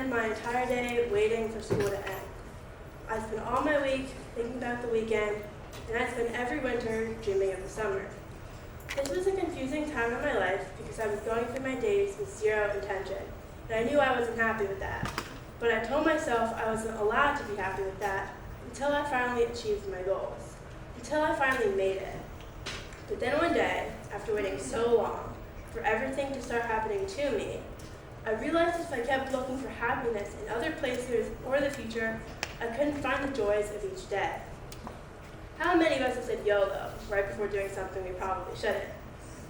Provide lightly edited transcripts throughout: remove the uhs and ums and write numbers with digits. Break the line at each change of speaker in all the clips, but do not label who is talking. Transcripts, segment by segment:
spend my entire day waiting for school to end. I spend all my week thinking about the weekend, and I spend every winter dreaming of the summer. This was a confusing time in my life because I was going through my days with zero intention, and I knew I wasn't happy with that. But I told myself I wasn't allowed to be happy with that until I finally achieved my goals, until I finally made it. But then one day, after waiting so long for everything to start happening to me, I realized if I kept looking for happiness in other places or the future, I couldn't find the joys of each day. How many of us have said YOLO right before doing something we probably shouldn't?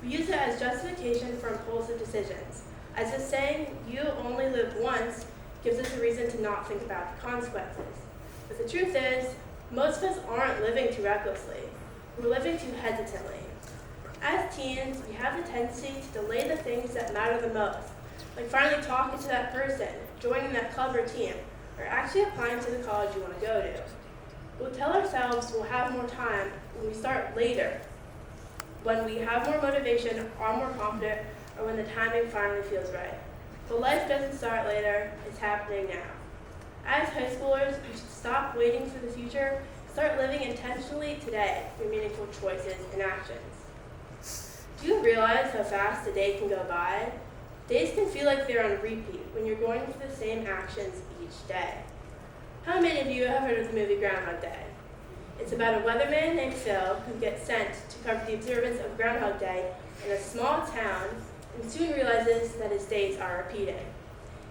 We use it as justification for impulsive decisions, as if saying you only live once gives us a reason to not think about the consequences. But the truth is, most of us aren't living too recklessly. We're living too hesitantly. As teens, we have the tendency to delay the things that matter the most, like finally talking to that person, joining that club or team, or actually applying to the college you want to go to. We'll tell ourselves we'll have more time when we start later, when we have more motivation, are more confident, or when the timing finally feels right. But life doesn't start later, it's happening now. As high schoolers, we should stop waiting for the future, start living intentionally today through meaningful choices and actions. Do you realize how fast a day can go by? Days can feel like they're on repeat when you're going through the same actions each day. How many of you have heard of the movie Groundhog Day? It's about a weatherman named Phil who gets sent to cover the observance of Groundhog Day in a small town and soon realizes that his days are repeating.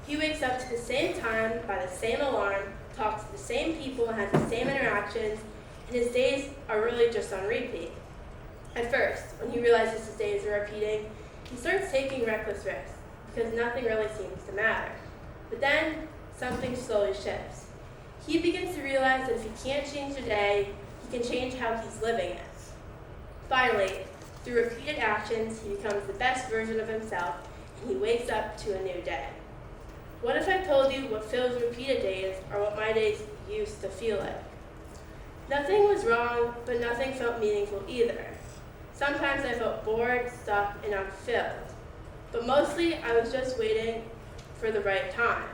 He wakes up to the same time by the same alarm, talks to the same people, and has the same interactions, and his days are really just on repeat. At first, when he realizes his days are repeating, he starts taking reckless risks because nothing really seems to matter. But then, something slowly shifts. He begins to realize that if he can't change the day, he can change how he's living it. Finally, through repeated actions, he becomes the best version of himself, and he wakes up to a new day. What if I told you what Phil's repeated days are what my days used to feel like? Nothing was wrong, but nothing felt meaningful either. Sometimes I felt bored, stuck, and unfulfilled. But mostly, I was just waiting for the right time.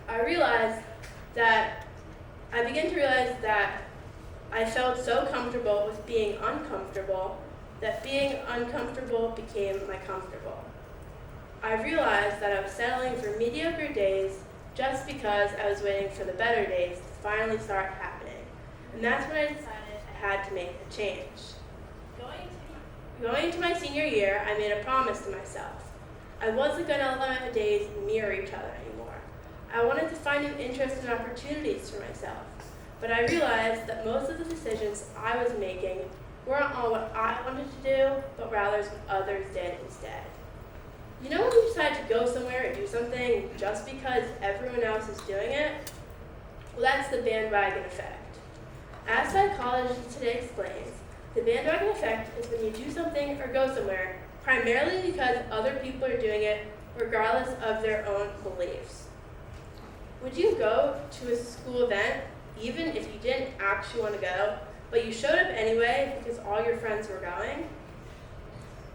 I began to realize that I felt so comfortable with being uncomfortable that being uncomfortable became my comfortable. I realized that I was settling for mediocre days just because I was waiting for the better days to finally start happening. And that's when I decided I had to make a change. Going into my senior year, I made a promise to myself. I wasn't going to let my days mirror each other anymore. I wanted to find new interests and opportunities for myself. But I realized that most of the decisions I was making weren't on what I wanted to do, but rather what others did instead. You know when you decide to go somewhere or do something just because everyone else is doing it? Well, that's the bandwagon effect. As psychology today explains, the bandwagon effect is when you do something or go somewhere primarily because other people are doing it regardless of their own beliefs. Would you go to a school event even if you didn't actually want to go, but you showed up anyway because all your friends were going?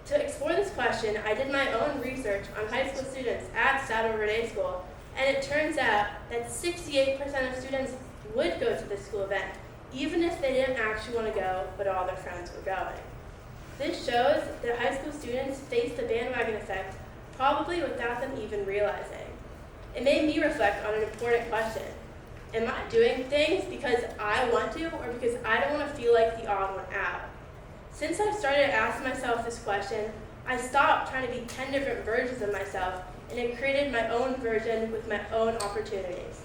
To explore this question, I did my own research on high school students at Saddle Day School, and it turns out that 68% of students would go to this school event, even if they didn't actually want to go, but all their friends were going. This shows that high school students face the bandwagon effect probably without them even realizing. It made me reflect on an important question. Am I doing things because I want to or because I don't want to feel like the odd one out? Since I started asking myself this question, I stopped trying to be 10 different versions of myself and it created my own version with my own opportunities.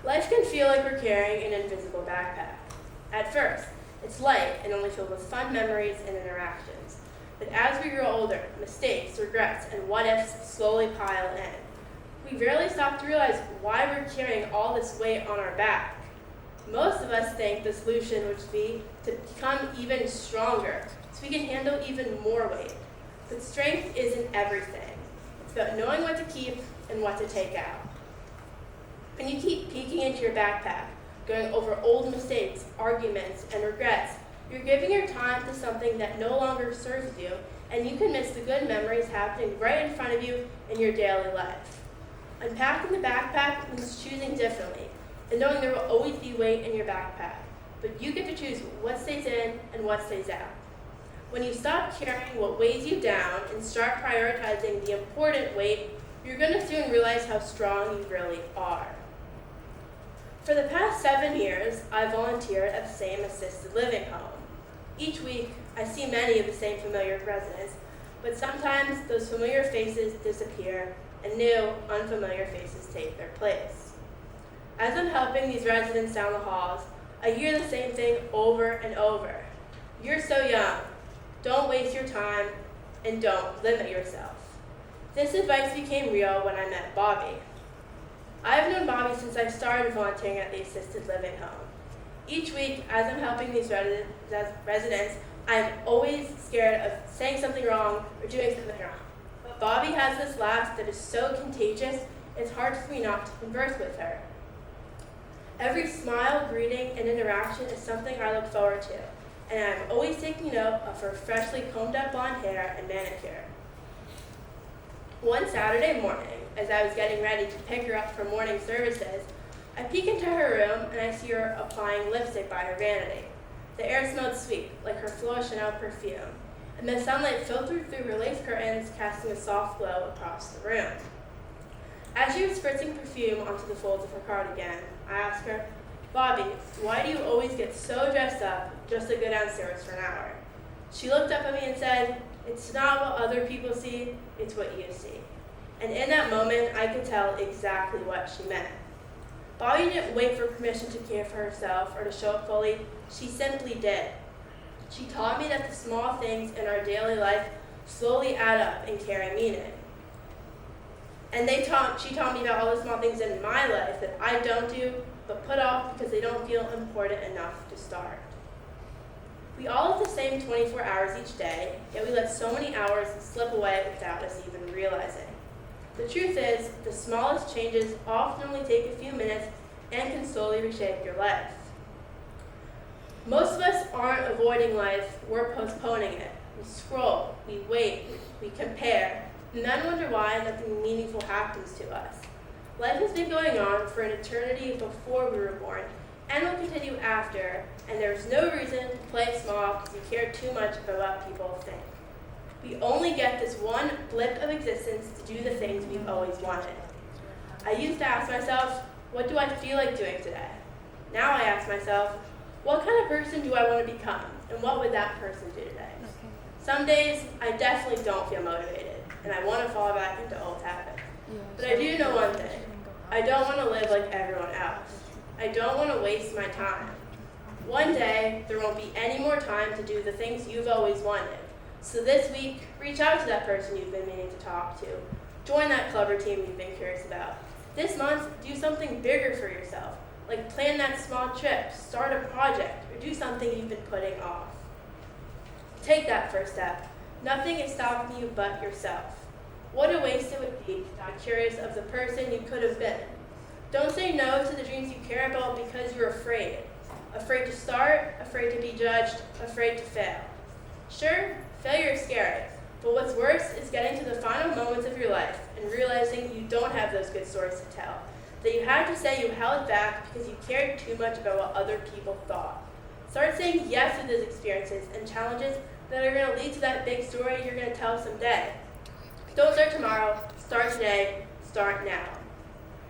Life can feel like we're carrying an invisible backpack. At first, it's light and only filled with fun memories and interactions. But as we grow older, mistakes, regrets, and what-ifs slowly pile in. We rarely stop to realize why we're carrying all this weight on our back. Most of us think the solution would be to become even stronger, so we can handle even more weight. But strength isn't everything. It's about knowing what to keep and what to take out. When you keep peeking into your backpack, going over old mistakes, arguments, and regrets, you're giving your time to something that no longer serves you, and you can miss the good memories happening right in front of you in your daily life. Unpacking the backpack means choosing differently and knowing there will always be weight in your backpack, but you get to choose what stays in and what stays out. When you stop carrying what weighs you down and start prioritizing the important weight, you're going to soon realize how strong you really are. For the past 7 years, I volunteered at the same assisted living home. Each week, I see many of the same familiar residents, but sometimes those familiar faces disappear and new, unfamiliar faces take their place. As I'm helping these residents down the halls, I hear the same thing over and over. You're so young. Don't waste your time, and don't limit yourself. This advice became real when I met Bobby. I've known Bobby since I started volunteering at the assisted living home. Each week, as I'm helping these residents, I'm always scared of saying something wrong or doing something wrong. But Bobby has this laugh that is so contagious, it's hard for me not to converse with her. Every smile, greeting, and interaction is something I look forward to, and I'm always taking note of her freshly combed up blonde hair and manicure. One Saturday morning, as I was getting ready to pick her up for morning services, I peek into her room and I see her applying lipstick by her vanity. The air smelled sweet, like her Fleur Chanel perfume, and the sunlight filtered through her lace curtains, casting a soft glow across the room. As she was spritzing perfume onto the folds of her cardigan, I asked her, "Bobby, why do you always get so dressed up just to go downstairs for an hour?" She looked up at me and said, "It's not what other people see, it's what you see." And in that moment, I could tell exactly what she meant. Bobby didn't wait for permission to care for herself or to show up fully, she simply did. She taught me that the small things in our daily life slowly add up and carry meaning. And she taught me about all the small things in my life that I don't do, but put off because they don't feel important enough to start. We all have the same 24 hours each day, yet we let so many hours slip away without us even realizing. The truth is, the smallest changes often only take a few minutes and can slowly reshape your life. Most of us aren't avoiding life, we're postponing it. We scroll, we wait, we compare, and then wonder why nothing meaningful happens to us. Life has been going on for an eternity before we were born, and will continue after, and there's no reason to play small because you care too much about what people think. We only get this one blip of existence to do the things we've always wanted. I used to ask myself, what do I feel like doing today? Now I ask myself, what kind of person do I want to become, and what would that person do today? Some days, I definitely don't feel motivated, and I want to fall back into old habits. But I do know one thing. I don't want to live like everyone else. I don't want to waste my time. One day, there won't be any more time to do the things you've always wanted. So this week, reach out to that person you've been meaning to talk to. Join that club or team you've been curious about. This month, do something bigger for yourself, like plan that small trip, start a project, or do something you've been putting off. Take that first step. Nothing is stopping you but yourself. What a waste it would be to die curious of the person you could have been. Don't say no to the dreams you care about because you're afraid. Afraid to start, afraid to be judged, afraid to fail. Sure, failure is scary, but what's worse is getting to the final moments of your life and realizing you don't have those good stories to tell, that you had to say you held back because you cared too much about what other people thought. Start saying yes to those experiences and challenges that are going to lead to that big story you're going to tell someday. Don't start tomorrow, start today, start now.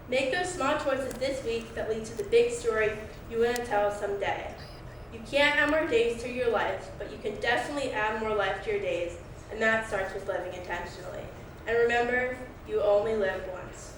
Make those small choices this week that lead to the big story you want to tell someday. You can't add more days to your life, but you can definitely add more life to your days, and that starts with living intentionally. And remember, you only live once.